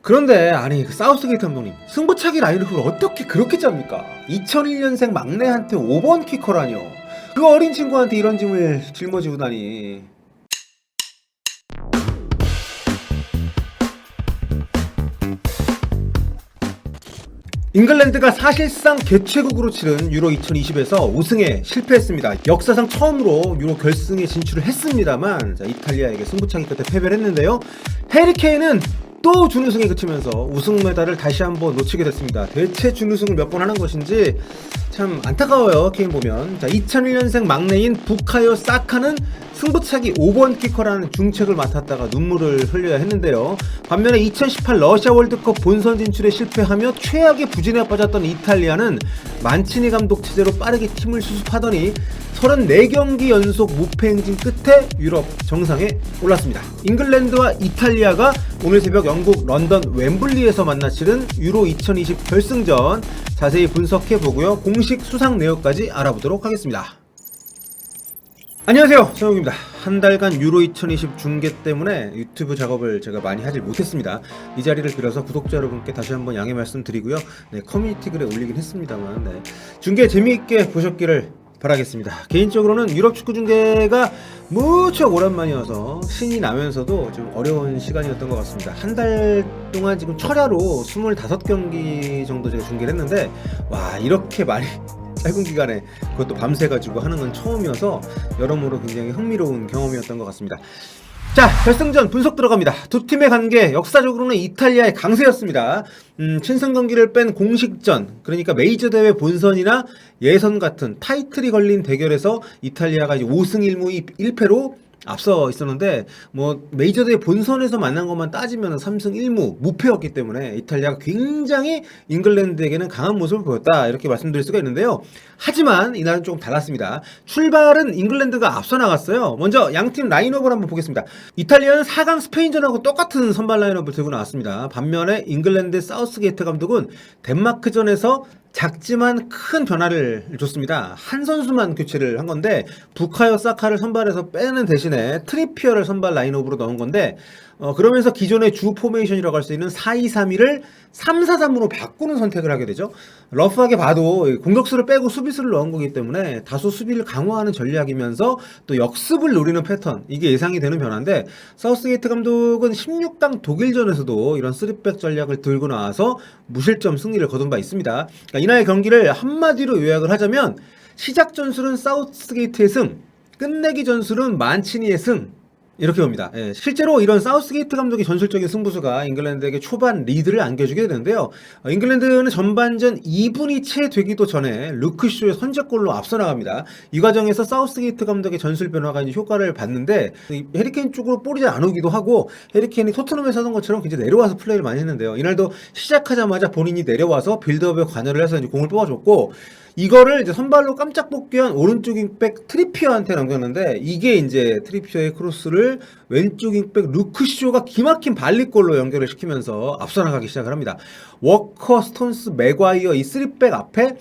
그런데 아니 그 사우스게이트 감독님 승부차기 라인업을 어떻게 그렇게 짭니까? 2001년생 막내한테 5번 키커라뇨. 그 어린 친구한테 이런 짐을 짊어지고 다니. 잉글랜드가 사실상 개최국으로 치른 유로 2020에서 우승에 실패했습니다. 역사상 처음으로 유로 결승에 진출을 했습니다만 이탈리아에게 승부차기 끝에 패배를 했는데요. 해리 케인은 또 준우승에 그치면서 우승 메달을 다시 한번 놓치게 됐습니다. 대체 준우승을 몇 번 하는 것인지 참 안타까워요. 케인 보면. 자, 2001년생 막내인 부카요 사카는 승부차기 5번 키커라는 중책을 맡았다가 눈물을 흘려야 했는데요. 반면에 2018 러시아 월드컵 본선 진출에 실패하며 최악의 부진에 빠졌던 이탈리아는 만치니 감독 체제로 빠르게 팀을 수습하더니 34경기 연속 무패 행진 끝에 유럽 정상에 올랐습니다. 잉글랜드와 이탈리아가 오늘 새벽 영국 런던 웸블리에서 만나 치른 유로 2020 결승전 자세히 분석해보고요. 공식 수상 내역까지 알아보도록 하겠습니다. 안녕하세요, 정욱입니다. 한 달간 유로 2020 중계 때문에 유튜브 작업을 제가 많이 하질 못했습니다. 이 자리를 빌어서 구독자 여러분께 다시 한번 양해 말씀드리고요. 커뮤니티 글에 올리긴 했습니다만 중계 재미있게 보셨기를 바라겠습니다. 개인적으로는 유럽 축구 중계가 무척 오랜만이어서 신이 나면서도 좀 어려운 시간이었던 것 같습니다. 한 달 동안 지금 철야로 25경기 정도 제가 중계를 했는데 와, 이렇게 많이 짧은 기간에 그것도 밤새가지고 하는 건 처음이어서 여러모로 굉장히 흥미로운 경험이었던 것 같습니다. 자, 결승전 분석 들어갑니다. 두 팀의 관계 역사적으로는 이탈리아의 강세였습니다. 친선 경기를 뺀 공식전, 그러니까 메이저 대회 본선이나 예선 같은 타이틀이 걸린 대결에서 이탈리아가 이제 5승 1무 1패로 앞서 있었는데 메이저 대회 본선에서 만난 것만 따지면 3승 1무 무패였기 때문에 이탈리아가 굉장히 잉글랜드에게는 강한 모습을 보였다, 이렇게 말씀드릴 수가 있는데요. 하지만 이날은 조금 달랐습니다. 출발은 잉글랜드가 앞서 나갔어요. 먼저 양팀 라인업을 한번 보겠습니다. 이탈리아는 4강 스페인전하고 똑같은 선발 라인업을 들고 나왔습니다. 반면에 잉글랜드 사우스게이트 감독은 덴마크전에서 작지만 큰 변화를 줬습니다. 한 선수만 교체를 한 건데 부카요 사카를 선발해서 빼는 대신에 트리피어를 선발 라인업으로 넣은 건데 그러면서 기존의 주 포메이션이라고 할 수 있는 4-2-3-1을 3-4-3으로 바꾸는 선택을 하게 되죠. 러프하게 봐도 공격수를 빼고 수비수를 넣은 거기 때문에 다소 수비를 강화하는 전략이면서 또 역습을 노리는 패턴, 이게 예상이 되는 변화인데 사우스게이트 감독은 16강 독일전에서도 이런 3백 전략을 들고 나와서 무실점 승리를 거둔 바 있습니다. 그러니까 이날의 경기를 한마디로 요약을 하자면 시작 전술은 사우스게이트의 승, 끝내기 전술은 만치니의 승, 이렇게 봅니다. 실제로 이런 사우스게이트 감독의 전술적인 승부수가 잉글랜드에게 초반 리드를 안겨주게 되는데요. 잉글랜드는 전반전 2분이 채 되기도 전에 루크쇼의 선제골로 앞서 나갑니다. 이 과정에서 사우스게이트 감독의 전술 변화가 이제 효과를 봤는데 해리케인 쪽으로 볼이 잘 안 오기도 하고 해리케인이 토트넘에서 하던 것처럼 굉장히 내려와서 플레이를 많이 했는데요. 이날도 시작하자마자 본인이 내려와서 빌드업에 관여를 해서 이제 공을 뽑아줬고, 이거를 이제 선발로 깜짝 복귀한 오른쪽 윙백 트리피어한테 넘겼는데 이게 이제 트리피어의 크로스를 왼쪽 윙백 루크쇼가 기막힌 발리골로 연결을 시키면서 앞서 나가기 시작을 합니다. 워커, 스톤스, 맥과이어 이 3백 앞에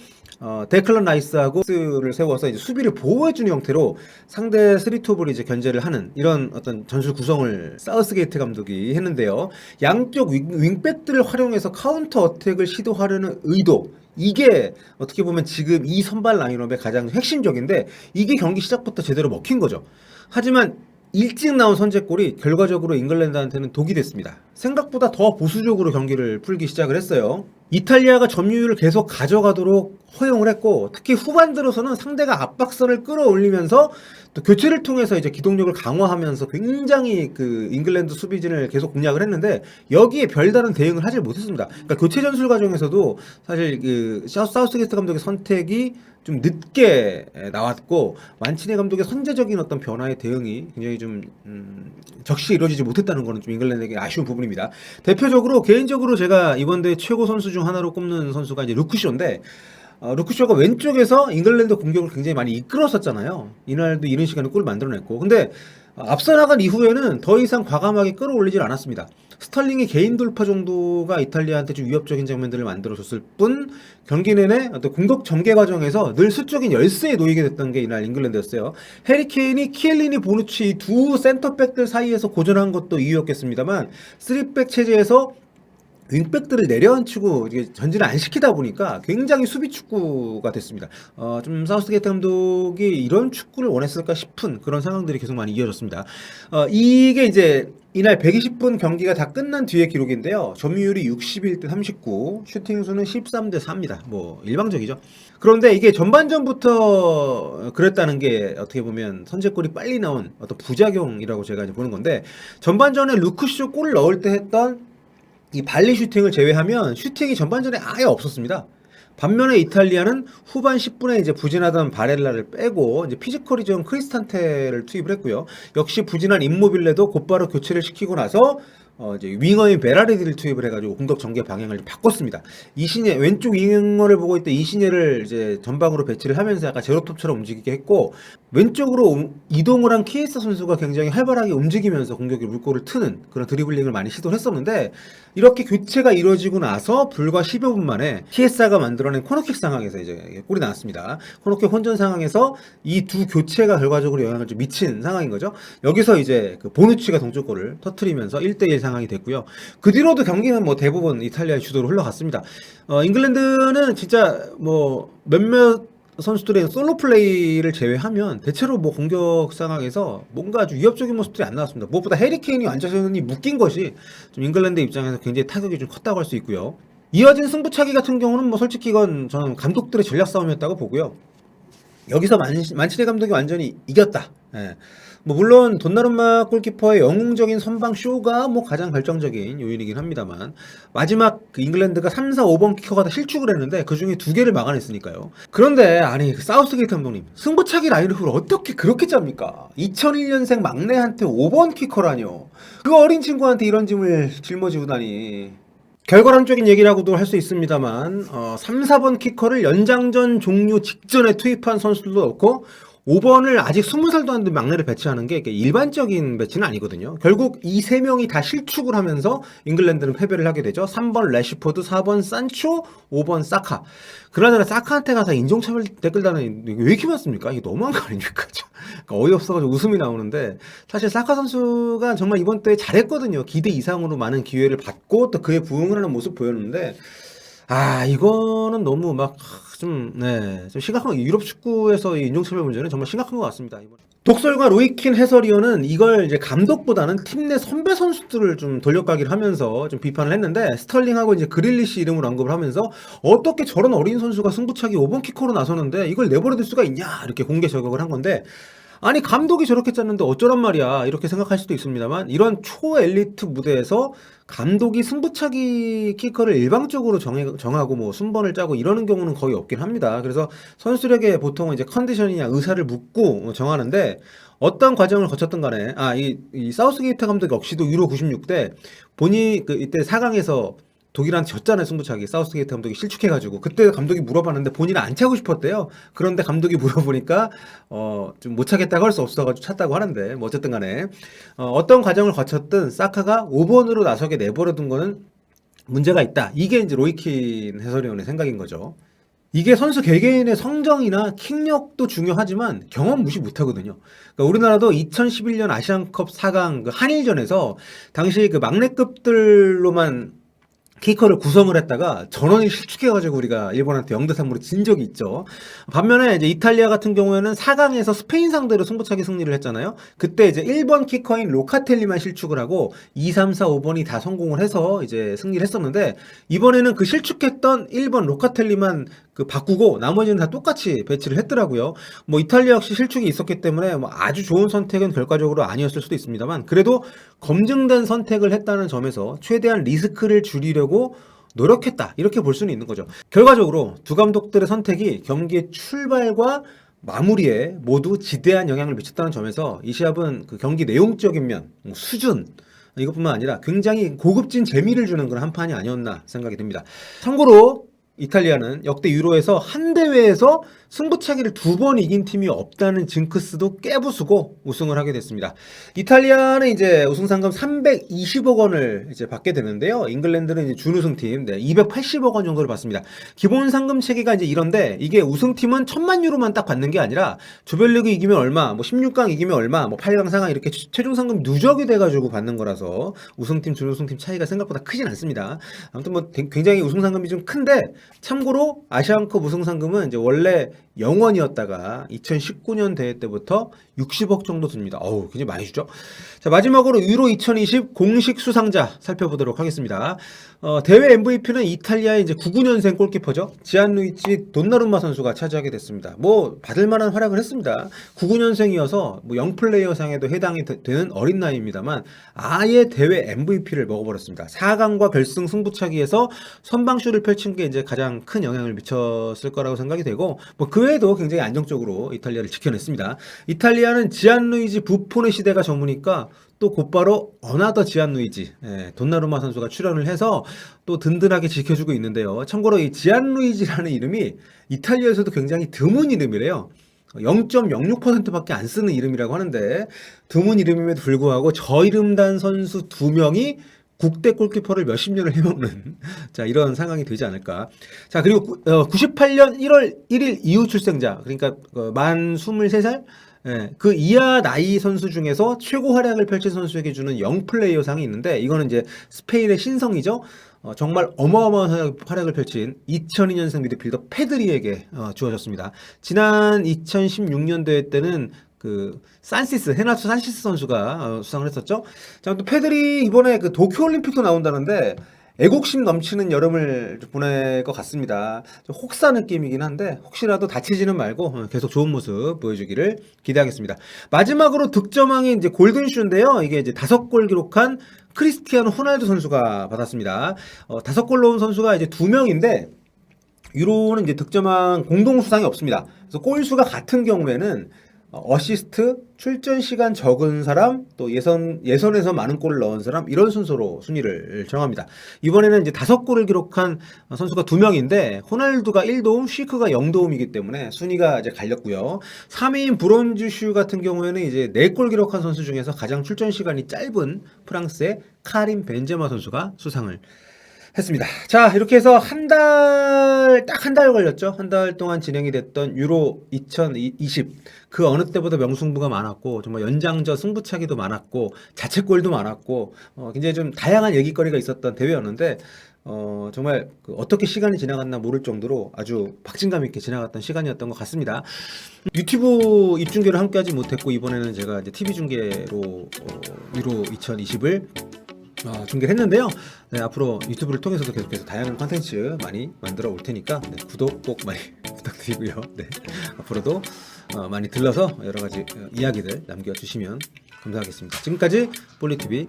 데클런 라이스하고 를 세워서 이제 수비를 보호해주는 형태로 상대 3투업을 이제 견제를 하는 이런 어떤 전술 구성을 사우스게이트 감독이 했는데요. 양쪽 윙백들을 활용해서 카운터 어택을 시도하려는 의도, 이게 어떻게 보면 지금 이 선발 라인업의 가장 핵심적인데 이게 경기 시작부터 제대로 먹힌 거죠. 하지만 일찍 나온 선제골이 결과적으로 잉글랜드한테는 독이 됐습니다. 생각보다 더 보수적으로 경기를 풀기 시작을 했어요. 이탈리아가 점유율을 계속 가져가도록 허용을 했고, 특히 후반 들어서는 상대가 압박선을 끌어올리면서 또 교체를 통해서 이제 기동력을 강화하면서 굉장히 그 잉글랜드 수비진을 계속 공략을 했는데 여기에 별다른 대응을 하지 못했습니다. 그러니까 교체 전술 과정에서도 사실 그 사우스게이트 감독의 선택이 좀 늦게 나왔고 만치니 감독의 선제적인 어떤 변화의 대응이 굉장히 좀 적시 이루어지지 못했다는 거는 좀 잉글랜드에게 아쉬운 부분입니다. 대표적으로 개인적으로 제가 이번 대회 최고 선수 중 하나로 꼽는 선수가 이제 루크쇼인데 루크쇼가 왼쪽에서 잉글랜드 공격을 굉장히 많이 이끌었었잖아요. 이날도 이런 시간에 골을 만들어냈고, 근데 앞서 나간 이후에는 더 이상 과감하게 끌어올리질 않았습니다. 스털링의 개인 돌파 정도가 이탈리아한테 좀 위협적인 장면들을 만들어줬을 뿐 경기 내내 어떤 공격 전개 과정에서 늘 수적인 열세에 놓이게 됐던 게 이날 잉글랜드였어요. 해리케인이, 키엘리니, 보누치 두 센터백들 사이에서 고전한 것도 이유였겠습니다만 3백 체제에서 윙백들을 내려앉히고 이게 전진을 안 시키다 보니까 굉장히 수비 축구가 됐습니다. 좀 사우스게이트 감독이 이런 축구를 원했을까 싶은 그런 상황들이 계속 많이 이어졌습니다. 이게 이제 이날 120분 경기가 다 끝난 뒤의 기록인데요. 점유율이 61대 39, 슈팅 수는 13대 4입니다. 뭐 일방적이죠. 그런데 이게 전반전부터 그랬다는 게 어떻게 보면 선제골이 빨리 나온 어떤 부작용이라고 제가 이제 보는 건데, 전반전에 루크쇼 골을 넣을 때 했던 이 발리 슈팅을 제외하면 슈팅이 전반전에 아예 없었습니다. 반면에 이탈리아는 후반 10분에 이제 부진하던 바렐라를 빼고 이제 피지컬이 좀 크리스탄테를 투입을 했고요. 역시 부진한 임모빌레도 곧바로 교체를 시키고 나서 이제 윙어인 베라르디를 투입을 해가지고 공격 전개 방향을 바꿨습니다. 이신예 왼쪽 윙어를 보고 있던 이신예를 이제 전방으로 배치를 하면서 약간 제로톱처럼 움직이게 했고, 왼쪽으로 이동을 한 키에사 선수가 굉장히 활발하게 움직이면서 공격에 물꼬를 트는 그런 드리블링을 많이 시도를 했었는데, 이렇게 교체가 이루어지고 나서 불과 10여 분 만에 키에사가 만들어낸 코너킥 상황에서 이제 골이 나왔습니다. 코너킥 혼전 상황에서 이 두 교체가 결과적으로 영향을 좀 미친 상황인 거죠. 여기서 이제 그 보누치가 동점골을 터트리면서 1대1 상황이 됐고요. 그 뒤로도 경기는 뭐 대부분 이탈리아의 주도로 흘러갔습니다. 잉글랜드는 진짜 뭐 몇몇 선수들의 솔로 플레이를 제외하면 대체로 뭐 공격 상황에서 뭔가 아주 위협적인 모습들이 안 나왔습니다. 무엇보다 해리 케인이 완전히 묶인 것이 좀 잉글랜드 입장에서 굉장히 타격이 좀 컸다고 할 수 있고요. 이어진 승부차기 같은 경우는 뭐 솔직히 이건 저는 감독들의 전략 싸움이었다고 보고요. 여기서 만치니 감독이 완전히 이겼다. 예. 뭐 물론 돈나룸마 골키퍼의 영웅적인 선방 쇼가 뭐 가장 결정적인 요인이긴 합니다만, 마지막 그 잉글랜드가 3, 4, 5번 키커가 다 실축을 했는데 그 중에 2개를 막아냈으니까요. 그런데 아니 그 사우스게이트 감독님, 승부차기 라인업을 어떻게 그렇게 짭니까? 2001년생 막내한테 5번 키커라뇨. 그 어린 친구한테 이런 짐을 짊어지고 다니. 결과론적인 얘기라고도 할 수 있습니다만 3, 4번 키커를 연장전 종료 직전에 투입한 선수들도 없고, 5번을 아직 20살도 안 된 막내를 배치하는 게 일반적인 배치는 아니거든요. 결국 이 3명이 다 실축을 하면서 잉글랜드는 패배를 하게 되죠. 3번 레시포드, 4번 산초, 5번 사카. 그러나 사카한테 가서 인종차별 댓글 다는 왜 이렇게 많습니까? 이게 너무한 거 아닙니까? 그러니까 어이없어가지고 웃음이 나오는데, 사실 사카 선수가 정말 이번 대회 잘했거든요. 기대 이상으로 많은 기회를 받고 또 그에 부응을 하는 모습 보였는데, 이거는 너무 막 좀 심각한, 유럽 축구에서 이 인종차별 문제는 정말 심각한 것 같습니다. 독설과 로이킨 해설위원은 이걸 이제 감독보다는 팀 내 선배 선수들을 좀 돌려가기를 하면서 좀 비판을 했는데, 스털링하고 이제 그릴리시 이름을 언급을 하면서 어떻게 저런 어린 선수가 승부차기 5번 키커로 나서는데 이걸 내버려둘 수가 있냐, 이렇게 공개 저격을 한 건데, 아니 감독이 저렇게 짰는데 어쩌란 말이야, 이렇게 생각할 수도 있습니다만, 이런 초엘리트 무대에서 감독이 승부차기 키커를 일방적으로 정하고 뭐 순번을 짜고 이러는 경우는 거의 없긴 합니다. 그래서 선수들에게 보통은 이제 컨디션이냐 의사를 묻고 정하는데, 어떤 과정을 거쳤든 간에 이 사우스게이트 감독 역시도 유로 96대 본인이 이때 4강에서 독일한테 졌잖아요. 승부차기 사우스게이트 감독이 실축해가지고 그때 감독이 물어봤는데 본인은 안 차고 싶었대요. 그런데 감독이 물어보니까 좀 못 차겠다고 할 수 없어가지고 찼다고 하는데, 뭐 어쨌든 간에 어떤 과정을 거쳤든 사카가 5번으로 나서게 내버려둔 거는 문제가 있다. 이게 이제 로이킨 해설위원의 생각인 거죠. 이게 선수 개개인의 성정이나 킥력도 중요하지만 경험 무시 못하거든요. 그러니까 우리나라도 2011년 아시안컵 4강 그 한일전에서 당시 그 막내급들로만 키커를 구성을 했다가 전원이 실축해가지고 우리가 일본한테 0대 3으로 진 적이 있죠. 반면에 이제 이탈리아 같은 경우에는 4강에서 스페인 상대로 승부차기 승리를 했잖아요. 그때 이제 1번 키커인 로카텔리만 실축을 하고 2, 3, 4, 5번이 다 성공을 해서 이제 승리를 했었는데, 이번에는 그 실축했던 1번 로카텔리만 그 바꾸고 나머지는 다 똑같이 배치를 했더라고요. 뭐 이탈리아 역시 실축이 있었기 때문에 뭐 아주 좋은 선택은 결과적으로 아니었을 수도 있습니다만, 그래도 검증된 선택을 했다는 점에서 최대한 리스크를 줄이려고 노력했다, 이렇게 볼 수는 있는 거죠. 결과적으로 두 감독들의 선택이 경기의 출발과 마무리에 모두 지대한 영향을 미쳤다는 점에서 이 시합은 그 경기 내용적인 면, 뭐 수준, 이것뿐만 아니라 굉장히 고급진 재미를 주는 그런 한 판이 아니었나 생각이 듭니다. 참고로 이탈리아는 역대 유로에서 한 대회에서 승부차기를 2번 이긴 팀이 없다는 징크스도 깨부수고 우승을 하게 됐습니다. 이탈리아는 이제 우승 상금 320억 원을 이제 받게 되는데요. 잉글랜드는 이제 준우승팀 280억 원 정도를 받습니다. 기본 상금 체계가 이제 이런데 이게 우승팀은 1000만 유로만 딱 받는 게 아니라 조별리그 이기면 얼마, 뭐 16강 이기면 얼마, 뭐 8강 상강 이렇게 최종 상금 누적이 돼가지고 받는 거라서 우승팀, 준우승팀 차이가 생각보다 크진 않습니다. 아무튼 뭐 굉장히 우승 상금이 좀 큰데 참고로 아시안컵 우승 상금은 이제 원래 0원이었다가 2019년 대회 때부터 60억 정도 듭니다. 어우, 굉장히 많이 주죠. 자, 마지막으로 유로 2020 공식 수상자 살펴보도록 하겠습니다. 대회 MVP는 이탈리아의 이제 99년생 골키퍼죠. 지안루이치 돈나룸마 선수가 차지하게 됐습니다. 뭐 받을 만한 활약을 했습니다. 99년생이어서 뭐 영플레이어상에도 해당이 되는 어린 나이입니다만 아예 대회 MVP를 먹어버렸습니다. 4강과 결승 승부차기에서 선방쇼를 펼친 게 이제 가장 큰 영향을 미쳤을 거라고 생각이 되고 뭐 그 외에도 굉장히 안정적으로 이탈리아를 지켜냈습니다. 이탈리아는 지안루이지 부폰의 시대가 전무니까 또 곧바로 어나더 지안루이지 돈나루마 선수가 출연을 해서 또 든든하게 지켜주고 있는데요. 참고로 이 지안루이지라는 이름이 이탈리아에서도 굉장히 드문 이름이래요. 0.06%밖에 안 쓰는 이름이라고 하는데 드문 이름임에도 불구하고 저 이름단 선수 2명이 국대 골키퍼를 몇십 년을 해먹는 자 이런 상황이 되지 않을까. 자 그리고 98년 1월 1일 이후 출생자 그러니까 만 23살 그 이하 나이 선수 중에서 최고 활약을 펼친 선수에게 주는 영플레이어상이 있는데 이거는 이제 스페인의 신성이죠. 정말 어마어마한 활약을 펼친 2002년생 미드필더 페드리에게 주어졌습니다. 지난 2016년 대회 때는 그 헤나토 산시스 선수가 수상을 했었죠. 자, 또 페드리 이번에 그 도쿄올림픽도 나온다는데 애국심 넘치는 여름을 보낼 것 같습니다. 좀 혹사 느낌이긴 한데 혹시라도 다치지는 말고 계속 좋은 모습 보여주기를 기대하겠습니다. 마지막으로 득점왕이 이제 골든슈인데요. 이게 이제 5골 기록한 크리스티아노 호날두 선수가 받았습니다. 5골 넣은 선수가 이제 2명인데 유로는 이제 득점왕 공동 수상이 없습니다. 그래서 골수가 같은 경우에는 어시스트, 출전 시간 적은 사람, 또 예선에서 많은 골을 넣은 사람 이런 순서로 순위를 정합니다. 이번에는 이제 5골을 기록한 선수가 2명인데 호날두가 1도움, 쉬크가 0도움이기 때문에 순위가 이제 갈렸고요. 3위인 브론즈슈 같은 경우에는 이제 4골 기록한 선수 중에서 가장 출전 시간이 짧은 프랑스의 카림 벤제마 선수가 수상을 했습니다. 자, 이렇게 해서 딱 한 달 걸렸죠. 한 달 동안 진행이 됐던 유로 2020. 그 어느 때보다 명승부가 많았고, 정말 연장전 승부차기도 많았고, 자책골도 많았고, 굉장히 좀 다양한 얘기거리가 있었던 대회였는데, 정말 어떻게 시간이 지나갔나 모를 정도로 아주 박진감 있게 지나갔던 시간이었던 것 같습니다. 유튜브 입중계를 함께 하지 못했고, 이번에는 제가 이제 TV 중계로 유로 2020을 중계를 했는데요. 네, 앞으로 유튜브를 통해서도 계속해서 다양한 콘텐츠 많이 만들어 올 테니까 구독 꼭 많이 부탁드리고요. 네, 앞으로도 많이 들러서 여러 가지 이야기들 남겨주시면 감사하겠습니다. 지금까지 볼리TV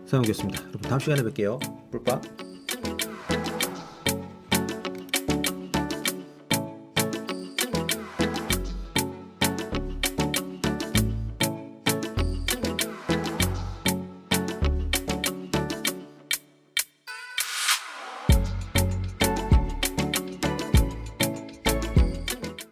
서영규였습니다. 여러분 다음 시간에 뵐게요. 뿔빠.